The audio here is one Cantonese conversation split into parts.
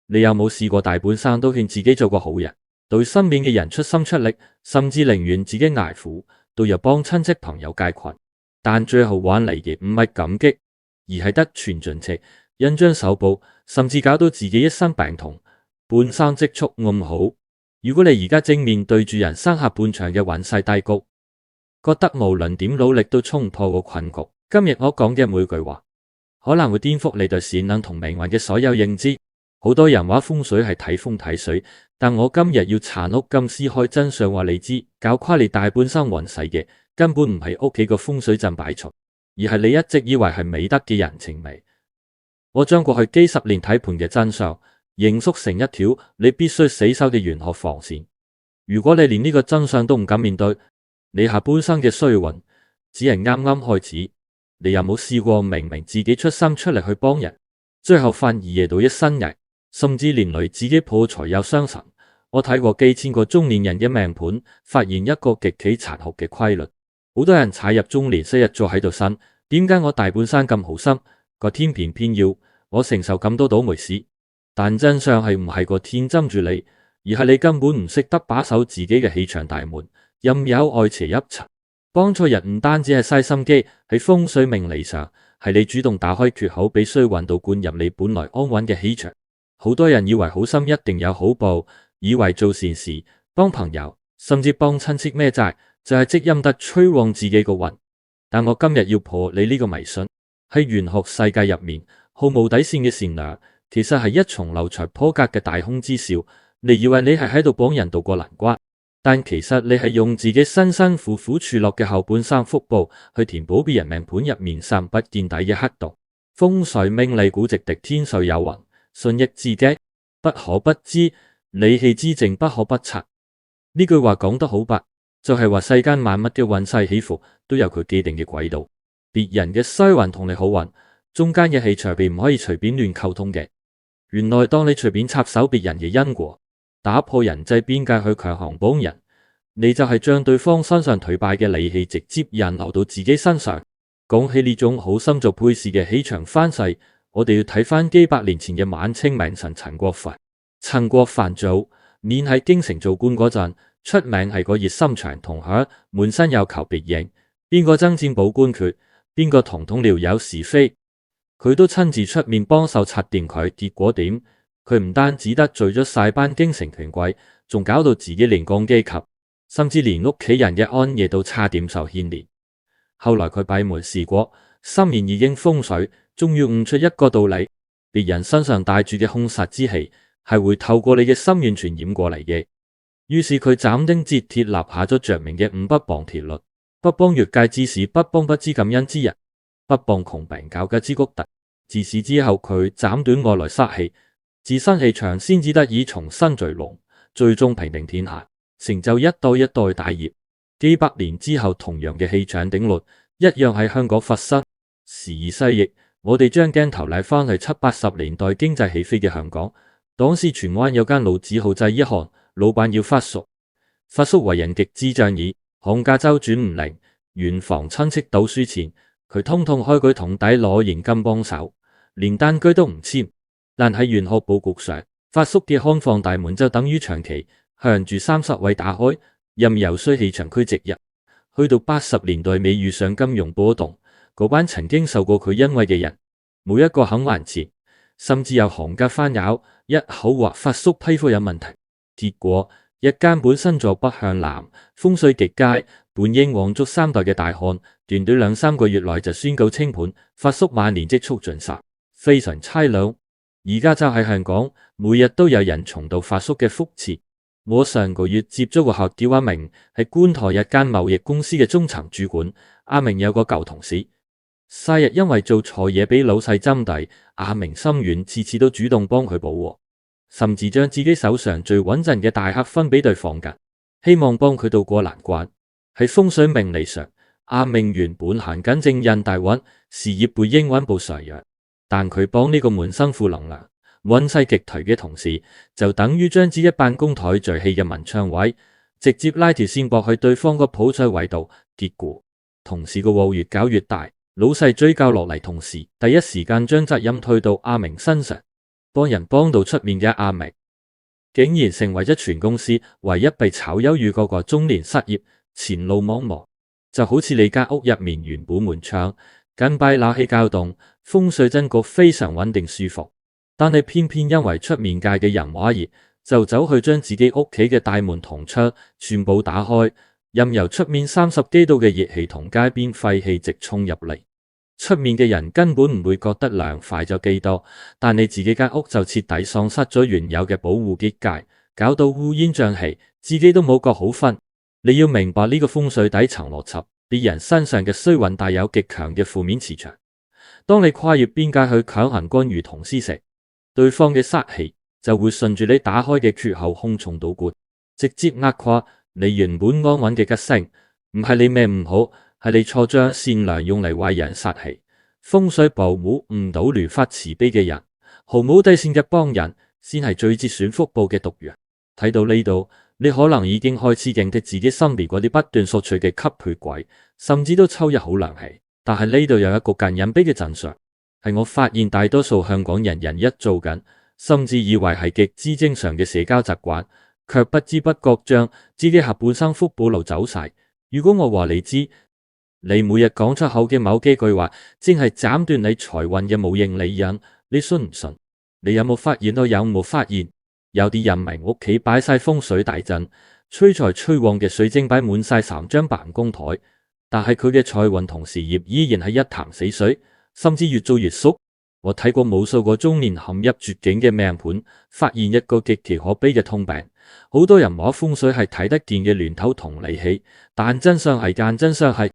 你有冇試過大半生都勸自己做個好人，對身邊嘅人出心出力，甚至寧願自己捱苦，都要幫親戚朋友解困，但最後換嚟嘅唔係感激，而係得寸進尺、恩將仇報，甚至搞到自己一身病痛，半生積蓄咁好。如果你而家正面對住人生下半場嘅運勢低谷，覺得無論點努力都衝唔破個困局，今日我講嘅每句話，可能會顛覆你對善能同命運嘅所有認知。好多人話風水係睇風睇水，但我今日要殘屋金撕開真相話你知，搞垮你大半生運勢嘅根本唔係屋企個風水陣擺錯，而係你一直以為係美德嘅人情味。我將過去幾十年睇盤嘅真相凝縮成一條你必須死守嘅玄學防線。如果你連呢個真相都唔敢面對，你下半生嘅衰運只係啱啱開始。你有冇試過明明自己出心出力去幫人，最後反而惹到一身蟻，甚至連累自己破財又傷神？我睇過幾千個中年人嘅命盤，發現一個極其殘酷嘅規律。好多人踩入中年，昔日坐喺度呻，點解我大半生咁好心，個天偏偏要我承受咁多倒霉事？但真相係唔係個天針住你，而係你根本唔識得把守自己嘅氣場大門，任由外邪入侵。幫錯人唔單止係嘥心機，喺風水命理上係你主動打開缺口，俾衰運道灌入你本來安穩嘅氣場。好多人以為好心一定有好報，以為做善事、幫朋友甚至幫親戚孭債就係積陰德催旺自己個運。但我今日要破你呢個迷信。喺玄學世界入面，毫無底線嘅善良其實係一重漏財破格嘅大凶之兆。你以為你係喺度幫人渡過難關，但其實你係用自己辛辛苦苦儲落嘅後半生福報去填補別人命盤入面深不見底嘅黑洞。風水命理古直敵天髓有云：順逆自己，不可不知；理氣之正，不可不察。呢句話講得好白，就係話世間萬物嘅運勢起伏都有佢既定嘅軌道。別人嘅衰運同你好運中間嘅氣場並唔可以隨便亂溝通嘅。原來當你隨便插手別人嘅因果，打破人際邊界去強行幫人，你就係將對方身上頹敗嘅戾氣直接引流到自己身上。講起呢種好心做配事嘅氣場翻世，我哋要睇翻幾百年前嘅晚清名臣陳國藩。陳國藩早年喺京城做官嗰陣，出名係個熱心腸同學，滿身有求必應，邊個爭戰保官缺，邊個統統撩有是非，佢都親自出面幫手拆掂佢。結果點？佢唔單止得罪咗晒班京城權貴，仲搞到自己連降機級，甚至連屋企人嘅安危都差點受牽連。後來佢閉門事過，深研已經風水，終於悟出一個道理：別人身上帶住嘅兇煞之氣係會透過你嘅心願傳染過嚟嘅。於是佢斬釘截鐵立下咗著名嘅五不幫鐵律：不幫越界之士，不幫不知感恩之人，不幫窮病交加之谷特。自此之後，佢斬斷外來煞氣，自身氣場先至得以重新聚攏，最終平定天下，成就一代一代大業。幾百年之後，同樣嘅氣場定律一樣喺香港發生。時移世易，我哋將鏡頭嚟翻去70-80年代經濟起飛嘅香港。當時荃灣有間老字號製衣行，老闆叫發叔。發叔為人極之仗義，行家周轉唔靈，遠房親戚賭輸錢，佢通通開佢桶底攞現金幫手，連單據都唔簽。但喺玄學佈局上，發叔嘅看房大門就等於長期向住30位打開，任由衰氣場區直入。去到80年代尾遇上金融波動，嗰班曾經受過佢恩惠嘅人，每一個肯還錢，甚至有行家翻咬，一口話發叔批貨有問題。結果一間本身坐北向南、風水極佳、本應皇族3代嘅大漢，短短2-3個月內就宣告清盤，發叔晚年積蓄盡晒，非常淒涼。而家就喺香港，每日都有人重蹈發叔嘅覆轍。我上個月接咗個客叫阿明，係觀台一間貿易公司嘅中層主管。阿明有個舊同事，晒日因為做錯嘢俾老細針對，阿明心軟，次次都主動幫佢補鑊，甚至將自己手上最穩陣嘅大客分俾對方㗎，希望幫佢渡過難關。喺風水命理上，阿明原本行緊正印大運，事業背應穩步上揚，但佢幫呢個滿身負能量、運勢極頹嘅同事，就等於將自己辦公台聚氣嘅文昌位，直接拉條線駁去對方個普財位度。結果同事個鑊越搞越大，老細追究落嚟，同事第一時間將責任推到阿明身上。幫人幫到出面嘅阿明，竟然成為咗全公司唯一被炒魷魚嗰個中年失業、前路茫茫。就好似你間屋入面原本門窗緊閉冷氣校凍，風水真覺非常穩定舒服，但係偏偏因為出面界嘅人話熱，就走去將自己屋企嘅大門同窗全部打開，任由出面30幾度嘅熱氣同街邊廢氣直衝入嚟。出面嘅人根本唔會覺得涼快咗幾多，但你自己間屋就徹底喪失咗原有嘅保護結界，搞到烏煙瘴氣，自己都冇覺好瞓。你要明白呢個風水底層邏輯，別人身上嘅衰運帶有極強嘅負面磁場，當你跨越邊界去強行干預同施捨，對方嘅殺氣就會順住你打開嘅缺口空中倒灌，直接壓垮你原本安穩嘅吉星。唔係你命唔好，係你錯將善良用嚟為人殺氣。風水保護唔到亂發慈悲嘅人，毫無底線嘅幫人，先係最節選福報嘅毒藥。睇到呢度，你可能已經開始認得自己身邊嗰啲不斷索取嘅吸血鬼，甚至都抽一好涼氣。但係呢度有一個更隱蔽嘅真相，係我發現大多數香港人一做緊，甚至以為係極之正常嘅社交習慣，卻不知不覺將自己下半生福報路走晒。如果我話你知，你每日講出口嘅某幾句話，正係斬斷你財運嘅無形利刃，你信唔信？你有冇發現到？有冇發現有啲人明屋企擺晒風水大陣，催財催旺嘅水晶擺滿晒3張辦公台，但係佢嘅財運同事業依然係一潭死水，甚至越做越縮。我睇過無數個中年陷入絕境嘅命盤，發現一個極其可悲嘅通病。好多人話風水係睇得見嘅巒頭同利器，但真相係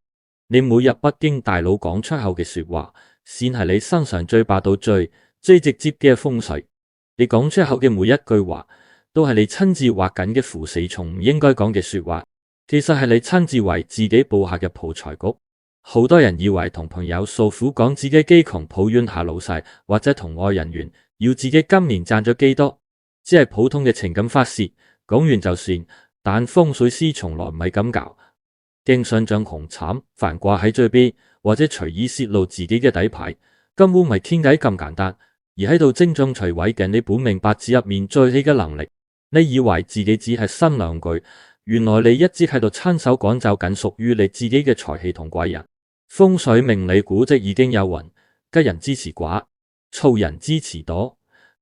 你每日北京大佬講出口嘅說話，先係你身上最霸道、最直接嘅風水。你講出口嘅每一句話，都係你親自畫緊嘅符死蟲唔應該講嘅說話，其實係你親自為自己布下嘅破財局。好多人以為同朋友訴苦，講自己幾窮，抱怨下老細，或者同愛人緣，要自己今年賺咗幾多，只係普通嘅情感發洩，講完就算。但風水師從來唔係咁搞，經常將紅慘反掛喺嘴邊，或者隨意泄露自己嘅底牌，根本唔係天計咁簡單，而喺度精準摧毀緊你本命八字入面最起嘅能力。你以為自己只係呻兩句，原來你一直喺度親手趕走緊屬於你自己嘅財氣同貴人。風水命理古籍已經有云：吉人支持寡，粗人支持多。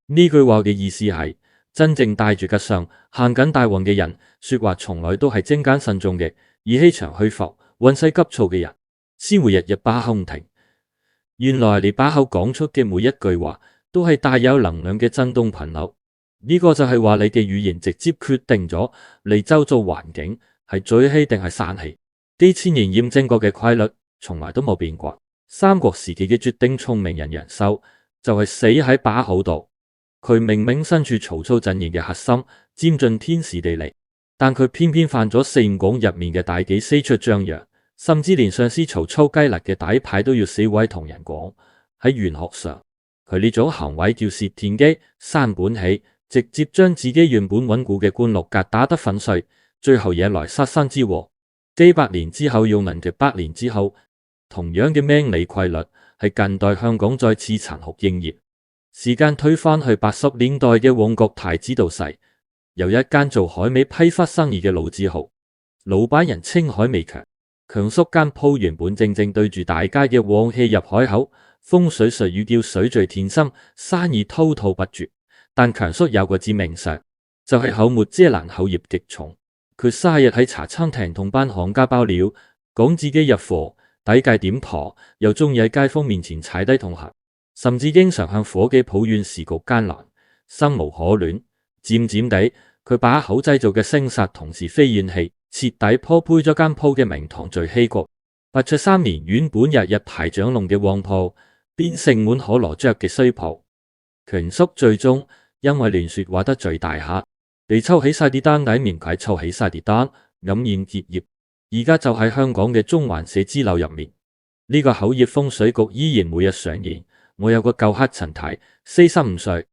呢句話嘅意思係，真正帶住吉相行緊大運嘅人，說話從來都係精簡慎重嘅，而氣場虛浮、運勢急躁嘅人，先會日日把口唔停。原來你把口講出嘅每一句話，都係帶有能量嘅震動頻率。呢個就係話你嘅語言直接決定咗你周遭環境係聚氣定係散氣。幾千年驗證過嘅規律，從來都冇變過。三國時期嘅絕頂聰明人楊修，就係死喺把口度。佢明明身處曹操陣營嘅核心，佔盡天時地利，但佢偏偏犯咗四五講入面嘅大忌，四出張揚，甚至連上司曹操雞肋嘅底牌都要死位同人講。喺玄學上，佢呢種行為叫竊天機、生本起，直接將自己原本穩固嘅官祿格打得粉碎，最後惹來殺身之禍。幾百年之後，用能嘅百年之後，同樣嘅命理規律係近代香港再次殘酷應驗。時間推返去80年代嘅旺角太子道西，有一間做海味批發生意嘅老字號，老闆人稱海味強。強叔間鋪原本正正對住大街嘅旺氣入海口，風水術語叫水聚天心，生意滔滔不絕。但強叔有個致命傷，就係口沒遮攔，口業極重。佢3日喺茶餐廳同班行家爆料，講自己入貨底價點破，又中意喺街坊面前踩低同行，甚至經常向伙計抱怨時局艱難，生無可戀。漸漸地，佢把口製造嘅聲煞同是非怨氣，徹底破壞咗間鋪嘅名堂聚氣局。不出3年，原本日日排長龍嘅旺鋪，變成滿可羅雀嘅衰鋪。強叔最終因為亂說話得罪大客，被抽起晒啲單底，面快抽起晒啲單，黯然結業。而家就喺香港嘅中環寫字樓入面，呢個口業風水局依然每日上演。我有個舊客陳太，45歲，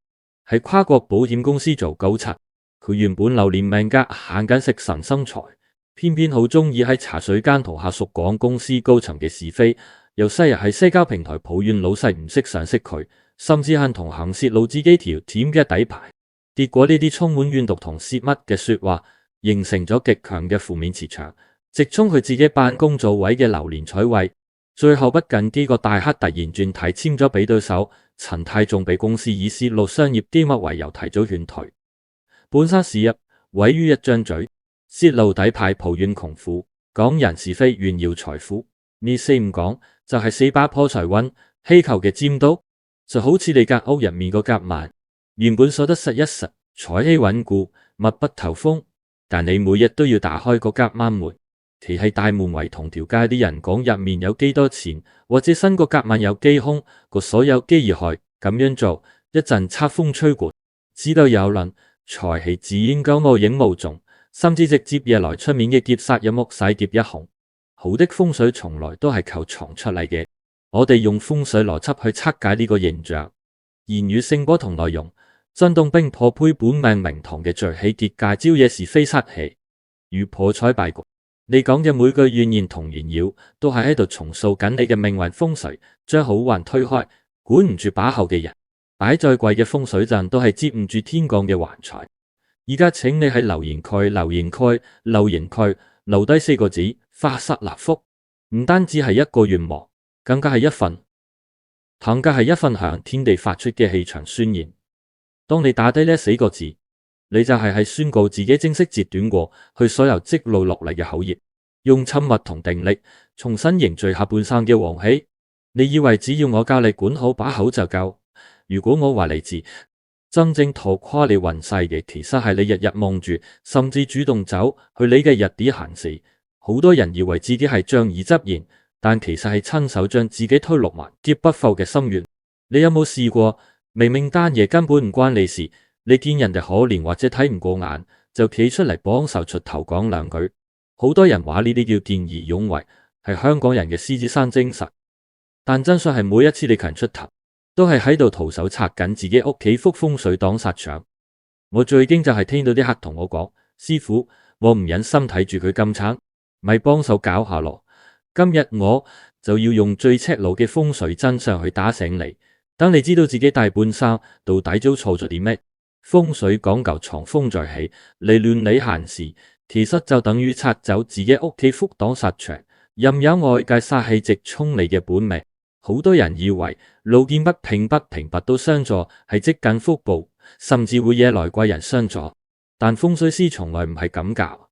喺跨國保險公司做高層。佢原本流年命格行緊食神生財，偏偏好中意喺茶水間同下屬講公司高層嘅是非，又西日喺社交平台抱怨老細唔識賞識佢，甚至係同行泄露自己條 team 嘅底牌。結果呢啲充滿怨毒同泄密嘅說話，形成咗極強嘅負面磁場，直衝佢自己辦公座位嘅流年彩位。最後不僅幾個大黑突然轉軚簽咗俾對手，陳太仲被公司以泄露商業機密為由提早勸退。本身事業毀於一張嘴，泄露底牌抱怨窮苦，講人是非炫耀財富，呢四唔講就係四把破財運，氣球嘅尖刀就好似你間屋入面個夾萬，原本鎖得實一實，財氣穩固，密不透風，但你每日都要打開個夾萬門，企喺大門圍同條街啲人講入面有幾多錢，或者新個夾萬有幾空，個鎖有幾厲害，咁樣做一陣測風吹過，知道有論，財氣自然就無影無蹤，甚至直接惹來出面嘅劫煞一目洗劫一空。好的風水從來都係靠藏出嚟嘅，我哋用風水邏輯去測解呢個現象，言語聲波同內容，震動並破配本命名堂嘅聚氣結界，招惹是非煞氣，如破財敗局。你講嘅每句怨言同炫耀，都係喺度重塑緊你嘅命運風水，將好運推開，管唔住把口嘅人。擺再貴嘅風水陣都係接唔住天降嘅橫財。而家請你喺留言區留低4個字：發煞納福。唔單止係一個願望，更加係一份向天地發出嘅氣場宣言。當你打低呢4個字，你就係宣告自己正式截斷過去所有積累落嚟嘅口業，用親密同定力重新凝聚下半生嘅旺氣。你以為只要我教你管好把口就夠？如果我話你知，真正拖垮你運勢嘅，其實係你日日望住，甚至主動走去你嘅日底閒事。好多人以為自己係仗義執言，但其實係親手將自己推落萬劫不復嘅深淵。你有冇試過，明明單嘢根本唔關你事，你見人哋可憐或者睇唔過眼，就企出嚟幫手出頭講兩句？好多人話呢啲叫見義勇為，係香港人嘅獅子山精神。但真相係每一次你強出頭，都係喺度徒手拆緊自己屋企幅風水擋煞牆。我最驚就係聽到啲客同我講：師傅，我唔忍心睇住佢咁慘，咪幫手搞下咯。今日我就要用最赤裸嘅風水真相去打醒你，等你知道自己大半生到底做錯咗啲咩。風水講究藏風在起，你亂理閒事，其實就等於拆走自己屋企幅擋煞牆，任由外界煞氣直衝你嘅本命。好多人以為路見不平拔刀相助係積緊福報，甚至會惹來貴人相助，但風水師從來唔係咁教。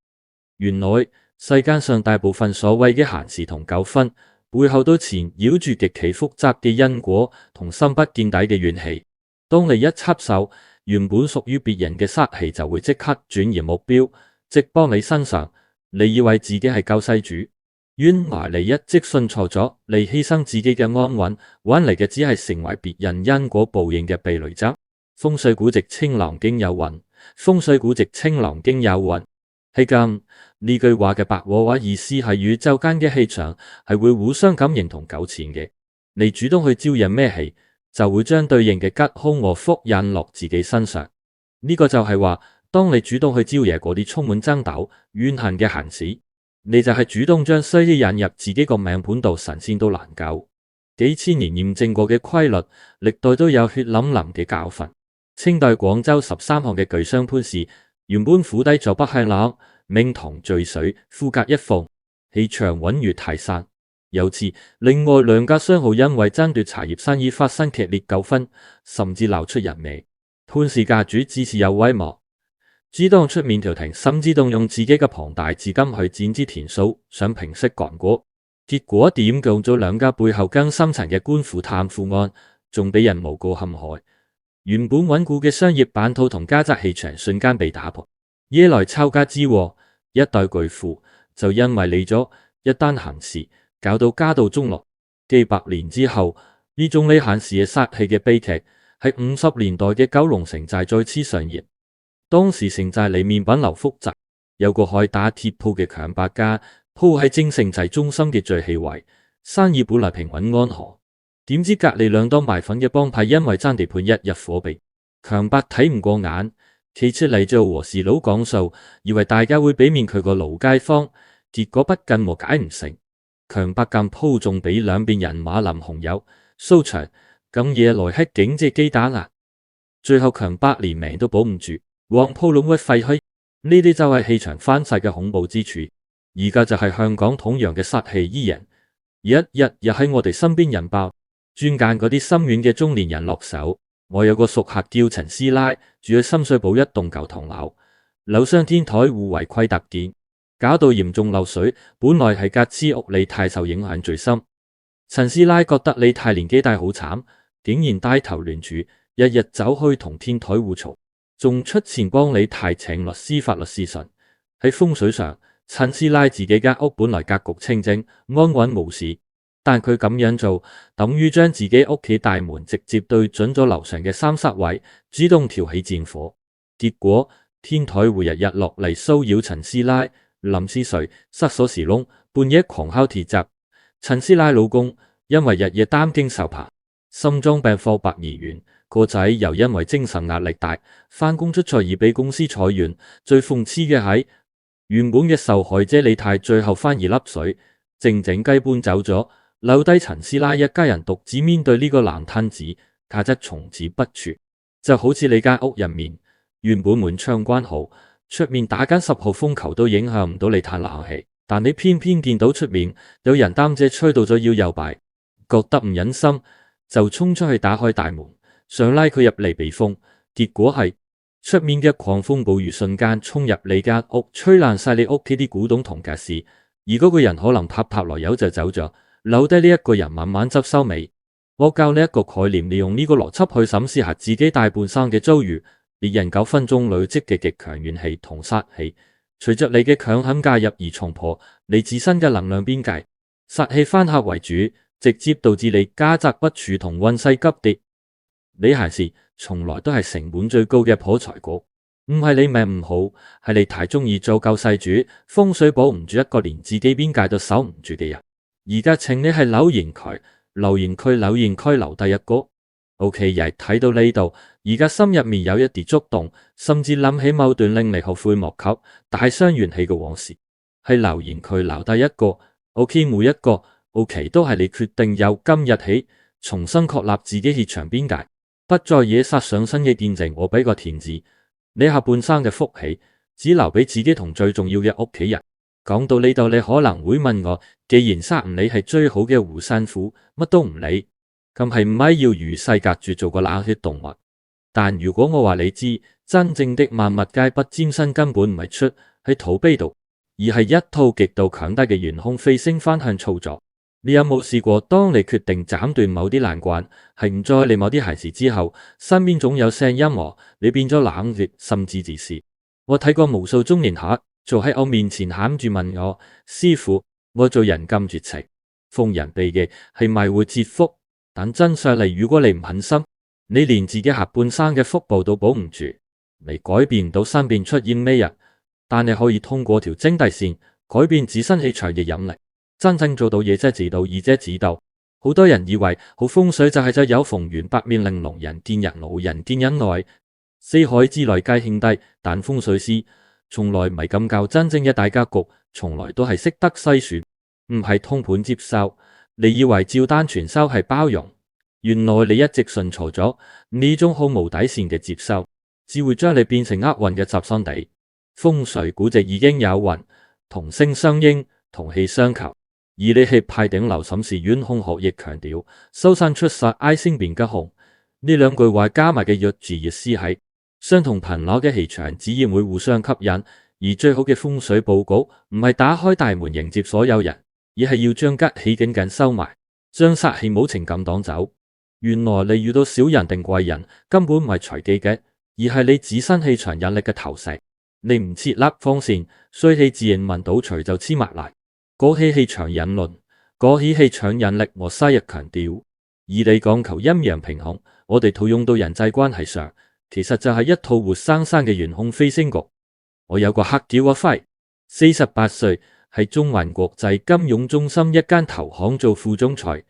原來世間上大部分所謂嘅閒事同糾紛，背後都纏繞住極其複雜嘅因果同深不見底嘅怨氣。當你一插手，原本屬於別人嘅煞氣就會即刻轉移目標，直幫你身上。你以為自己係救世主，原來你一直信錯咗，你犧牲自己嘅安穩，揾嚟嘅只係成為別人因果報應嘅避雷針。風水古籍青囊經有云，風水古籍青囊經有云，係咁。呢句話嘅白話話意思係宇宙間嘅氣場係會互相感應同糾纏嘅，你主動去招引咩氣，就會將對應嘅吉凶禍福引落自己身上。呢個就係話，當你主動去招惹嗰啲充滿爭鬥怨恨嘅閒事，你就係主動將衰氣引入自己個命盤度，神仙都難救。幾千年驗證過嘅規律，歷代都有血淋淋嘅教訓。清代廣州13巷嘅巨商潘氏，原本府邸坐北向南，明堂聚水，夫隔一鳳，氣場穩如泰山。有次，另外兩家商號因為爭奪茶葉生意發生劇烈糾紛，甚至鬧出人命。潘氏家主自恃有威望，主動出面調停，甚至動用自己嘅龐大資金去墊資田數，想平息干戈。結果點供咗兩家背後更深層嘅官府貪腐案，仲俾人誣告陷害。原本穩固嘅商業版圖同家宅氣場瞬間被打破，惹來抄家之禍。一代巨富就因為理咗一單閒事，搞到家道中落。幾百年之後，呢種理閒事嘅煞氣嘅悲劇，喺50年代嘅九龍城寨再次上演。當時城寨裏面品流複雜，有個開打鐵鋪嘅強伯家，鋪喺正城寨中心嘅最氣位，生意本來平穩安和。點知隔籬兩檔賣粉嘅幫派因為爭地盤一日火並，強伯睇唔過眼，企出嚟做和事佬講數，以為大家會俾面佢個老街坊，結果不僅和解唔成，強伯更鋪仲俾兩邊人馬淋紅油、蘇長、咁惹來係經濟機打壓，最後強百年命都保唔住，黃鋪攏屈廢墟。呢啲就係氣場翻晒嘅恐怖之處。而家就係香港同樣嘅殺氣依然，一日又喺我哋身邊引爆，專揀嗰啲心軟嘅中年人落手。我有個熟客叫陳師奶，住喺深水埗一棟舊唐樓，樓上天台戶違規搭建，搞到嚴重漏水。本來係隔黐屋李太受影響最深。陳師奶覺得李太年紀大好慘，竟然帶頭聯署，日日走去同天台互嘈，仲出錢幫李太請律師法律師信。喺風水上，陳師奶自己間屋本來格局清靜安穩無事，但佢咁樣做等於將自己屋企大門直接對準咗樓上嘅三煞位，主動挑起戰火。結果天台會日日落嚟騷擾陳師奶，臨時睡塞鎖匙窿，半夜狂敲鐵閘。陳師奶老公因為日夜擔驚受怕，心臟病科百而完，個仔又因為精神壓力大，返工出錯而被公司裁員。最諷刺嘅係，原本嘅受害者李太最後反而甩水，靜靜雞搬走咗，留低陳師奶一家人獨自面對呢個爛攤子，價值從此不除。就好似你間屋入面，原本門窗關好，出面打緊10號風球都影響唔到你嘆冷氣，但你偏偏見到出面有人擔遮吹到咗腰又敗，覺得唔忍心，就衝出去打開大門，想拉佢入嚟避風，結果係出面嘅狂風暴雨瞬間衝入你間屋，吹爛晒你屋企啲古董同傢俬，而嗰個人可能拍拍來油就走咗，留低呢一個人慢慢執收尾。我教你一個概念，利用呢個邏輯去審視下自己大半生嘅遭遇。別人9分鐘累積嘅極強怨氣同殺氣，隨着你嘅強狠介入而衝破你自身嘅能量邊界，殺氣反客為主，直接導致你家宅不處同運勢急跌。你行事從來都係成本最高嘅破財局，唔係你命唔好，係你太中意做救世主，風水保唔住一個連自己邊界都守唔住嘅人。而家請你係留言區留低一個。OK， 又睇到呢度，而家心入面有一啲觸動，甚至諗起某段令你後悔莫及、大傷元氣嘅往事，喺留言區留低一個。OK， 每一個 OK 都係你決定由今日起重新確立自己氣場邊界，不再惹殺上身嘅見證。我俾個填字，你下半生嘅福氣只留俾自己同最重要嘅屋企人。講到呢度，你可能會問我，既然殺唔理係最好嘅護身符，乜都唔理，咁係唔係要與世隔絕做個冷血動物？但如果我話你知，真正的萬物皆不沾身，根本唔係出喺土碑度，而係一套極度強大嘅玄空飛星翻向操作。你有冇試過，當你決定斬斷某啲難關，係唔再理某啲閒事之後，身邊總有聲音話你變咗冷血，甚至自私。我睇過無數中年客坐喺我面前喊住問我：師傅，我做人咁絕情，奉人避忌係咪會折福？但真相嚟，如果你唔狠心，你連自己下半生嘅福報都保唔住。你改變唔到身邊出現咩人，但你可以通過條精帝線改變自身氣場嘅引力。真正做到嘢即係自導，義者自導。好多人以為好風水就係有逢源八面玲瓏，人見人老，人見人愛，四海之內皆兄弟。但風水師從來唔係咁教，真正嘅大格局從來都係識得篩選，唔係通盤接收。你以為照單全收係包容，原來你一直信錯咗。呢種好無底線嘅接收，只會將你變成厄運嘅集散地。風水古籍已經有云：同聲相應，同氣相求。而你係派頂流審視院空學亦強調，修山出煞，哀聲變吉凶。呢兩句話加埋嘅約字意思係，相同頻率嘅氣場自然會互相吸引。而最好嘅風水佈局，唔係打開大門迎接所有人，而係要將吉氣緊緊收埋，將煞氣冇情感擋走。原來你遇到小人定貴人，根本唔係隨機嘅，而係你自身氣場引力嘅投射。你唔設立風扇，衰氣自然聞到除就黐埋嚟。嗰起氣場引論，嗰起氣場引力，我昔日強調。而你講求陰陽平衡，我哋套用到人際關係上，其實就係一套活生生嘅玄空飛星局。我有個客叫阿輝，48歲，喺中環國際金融中心一間投行做副總裁。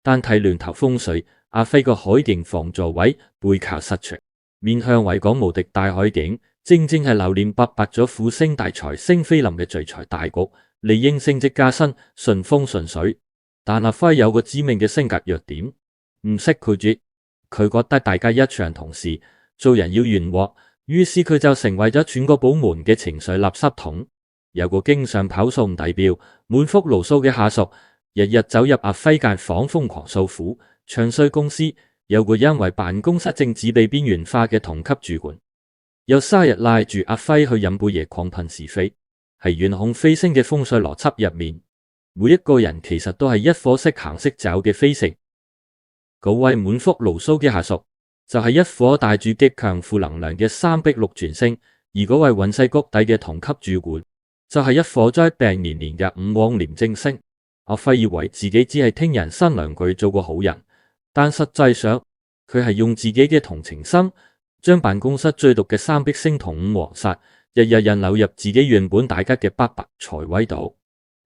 但睇亂頭風水，阿輝個海景房座位背靠失場，面向維港無敵大海景，正正係流年88咗副星大財星飛臨嘅聚財大局。理應升職加薪，順風順水。但阿輝有個致命嘅性格弱點，唔識拒絕。佢覺得大家一場同事，做人要圓滑，於是佢就成為咗全個部門嘅情緒垃圾桶。有個經常跑數唔達標、滿腹牢騷嘅下屬，日日走入阿輝間房瘋狂訴苦，唱衰公司；有個因為辦公室政治被邊緣化嘅同級主管，又生日拉住阿輝去飲杯嘢狂噴是非。喺遠控飛升嘅風水邏輯入面，每一個人其實都係一顆識行識走嘅飛星。嗰位滿腹牢騷嘅下屬，就係一顆帶住極強負能量嘅3碧6全星；而嗰位運勢谷底嘅同級主管，就係一顆災病連連嘅5黃廉貞星。阿輝以為自己只係聽人生兩句做個好人，但實際上佢係用自己嘅同情心，將辦公室最毒嘅3碧星同5黃煞，日日引流入自己原本大吉嘅八白財位度。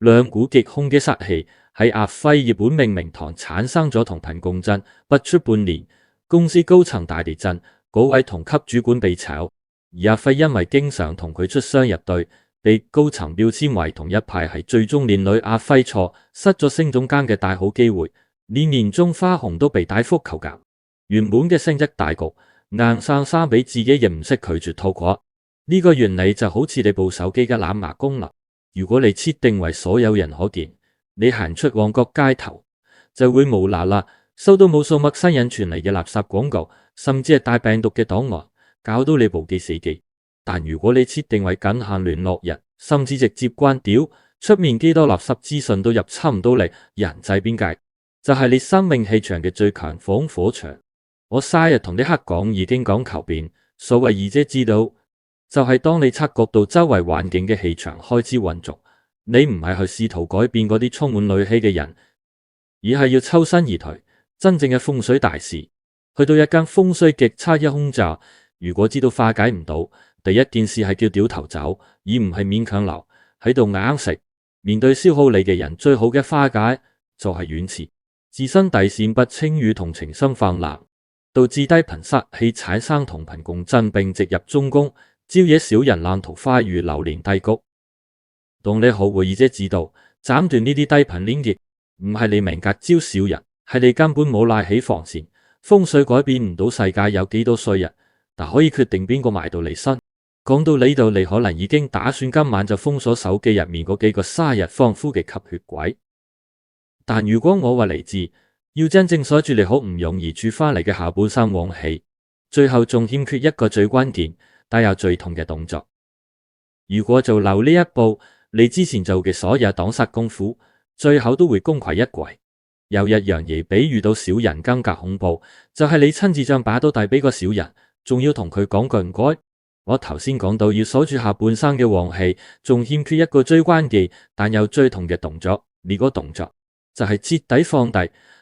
兩股極凶嘅煞氣喺阿輝業本命名堂產生咗同頻共振，不出半年，公司高層大地震，嗰位同級主管被炒，而阿輝因為經常同佢出雙入對，被高層標籤為同一派，係最終連累阿輝錯失咗升總監嘅大好機會，連年終花紅都被大幅扣減。原本嘅升職大局，硬生生俾自己亦唔識拒絕拖垮。呢個原理就好似你部手機嘅藍牙功能，如果你設定為所有人可見，你行出旺角街頭就會無啦啦收到無數陌生人傳嚟嘅垃圾廣告，甚至係帶病毒嘅檔案，搞到你部機死機。但如果你設定為僅限聯絡人，甚至直接關掉，出面幾多垃圾資訊都入侵唔到你，人際邊界就係你生命氣場嘅最強防火牆。我成日同啲客講易經講求變，所謂二者之道，就係當你察覺到周圍環境嘅氣場開始混濁，你唔係去試圖改變嗰啲充滿戾氣嘅人，而係要抽身而退。真正嘅風水大師去到一間風水極差嘅凶宅，如果知道化解唔到，第一件事係叫掉頭走，而唔係勉強留喺度硬食。面對消耗你嘅人，最好嘅化解就係遠辭。自身底線不清與同情心泛濫，導致低頻煞氣產生同頻共振，並直入中宮，招惹小人爛桃花與流年低谷。當你學會二者之道，斬斷呢啲低頻連結，唔係你命格招小人，係你根本冇拉起防線。風水改變唔到世界有幾多衰人，但可以決定邊個埋到你身。講到呢度，你可能已經打算今晚就封鎖手機入面嗰幾個生日放呼嘅吸血鬼。但如果我話嚟自要真正鎖住你好唔容易儲翻嚟嘅下半生旺氣，最後仲欠缺一個最關鍵但又最痛嘅動作。如果做漏呢一步，你之前做嘅所有擋煞功夫，最後都會功虧一簣。有一樣嘢比遇到小人更加恐怖，就係你親自將把刀遞俾個小人，仲要同佢講句唔該。我頭先講到要鎖住下半生嘅旺氣，仲欠缺一個最關鍵但又最痛嘅動作。呢個動作就係徹底放低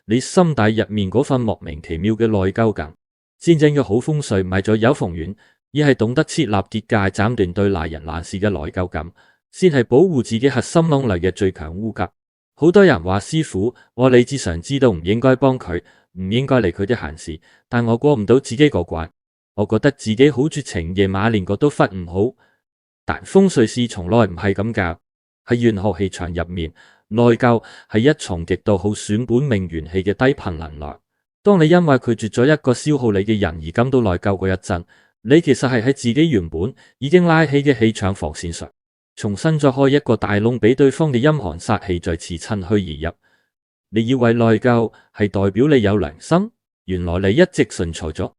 你心底入面嗰份莫名其妙嘅內疚感。真正嘅好風水唔係在有逢源，而係懂得設立結界，斬斷對賴人爛事嘅內疚感，先係保護自己核心能力嘅最強護甲。好多人話師傅，我理智上知道唔應該幫佢，唔應該理佢啲閒事，但我過唔到自己個關。我覺得自己好絕情，夜晚連覺都瞓唔好。但風水師從來唔係咁教，喺玄學氣場入面，內疚係一重極度耗損本命元氣嘅低頻能量。當你因為拒絕咗一個消耗你嘅人而感到內疚嗰一陣，你其實係喺自己原本已經拉起嘅氣場防線上，重新再開一個大窿俾對方嘅陰寒煞氣再次趁虛而入。你以為內疚係代表你有良心，原來你一直順從咗。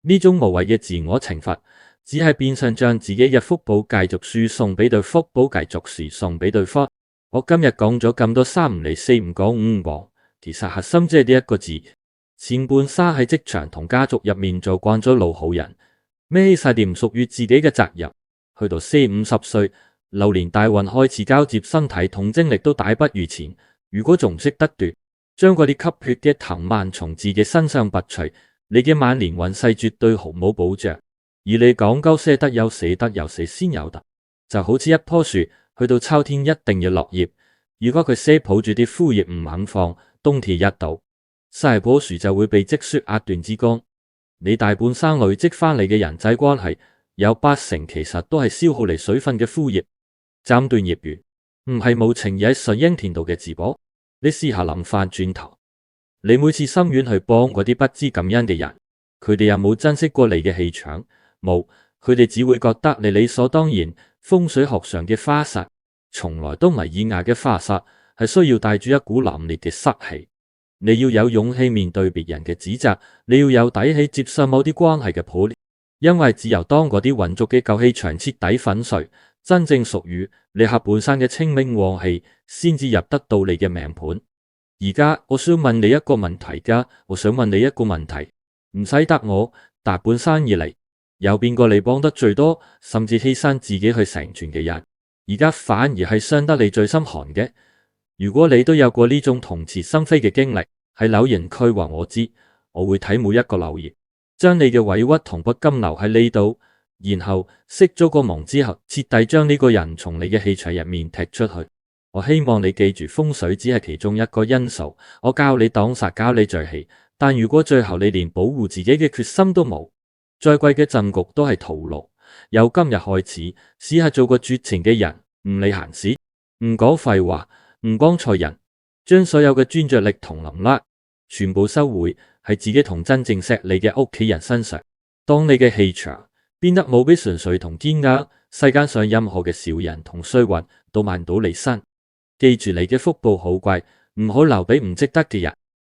呢種無謂嘅自我懲罰，只係變相將自己嘅福報繼續輸送俾對福報繼續輸送俾對方。我今日講咗咁多3唔離4唔講5唔黃，其實核心即係呢一個字。前半生喺職場同家族入面做慣咗老好人，孭起晒啲唔屬於自己嘅責任，去到40、50歲，流年大運開始交接，身體同精力都大不如前。如果仲唔識得斷，將嗰啲吸血嘅藤蔓從自己身上拔除，你嘅晚年運勢絕對毫無保障。而你講究捨得有捨得有捨先有得，就好似一棵樹去到秋天一定要落葉，如果佢捨抱住啲枯葉唔肯放，冬天一到，成棵樹就會被積雪壓斷枝幹。你大半生累積翻嚟嘅人際關係，有80%其實都係消耗你水分嘅枯葉。斬斷業緣唔係冇情，而係順應天道嘅自保。你試下諗翻轉頭，你每次心軟去幫嗰啲不知感恩嘅人，佢哋有冇珍惜過你嘅氣場？冇，佢哋只會覺得你理所當然。風水學上嘅化煞，從來都唔係以牙嘅化煞，係需要帶住一股凜冽嘅煞氣。你要有勇氣面對別人嘅指責，你要有底氣接受某啲關係嘅破裂，因為只有當嗰啲渾濁嘅舊氣場徹底粉碎，真正屬於你下半生嘅清明旺氣，先至入得到你嘅命盤。而家我想問你一個問題㗎，我想問你一個問題，唔使答我。大半生以嚟，有邊個你幫得最多，甚至犧牲自己去成全嘅人，而家反而係傷得你最心寒嘅？如果你都有過呢種痛徹心扉嘅經歷，喺留言區話我知，我會睇每一個留言，將你嘅委屈同不甘留喺呢度，然後熄咗個網之後，徹底將呢個人從你嘅氣場入面踢出去。我希望你記住，風水只係其中一個因素，我教你擋煞，教你聚氣，但如果最後你連保護自己嘅決心都冇，再貴嘅陣局都係徒勞。由今日開始，試下做個絕情嘅人，唔理閒事，唔講廢話，唔幫錯人，將所有嘅專注力同能力全部收回喺自己同真正錫你嘅屋企人身上。當你嘅氣場變得冇比純粹同堅硬，世間上任何嘅小人同衰運都慢到你身。記住，你嘅福報好貴，唔好留俾唔值得嘅人。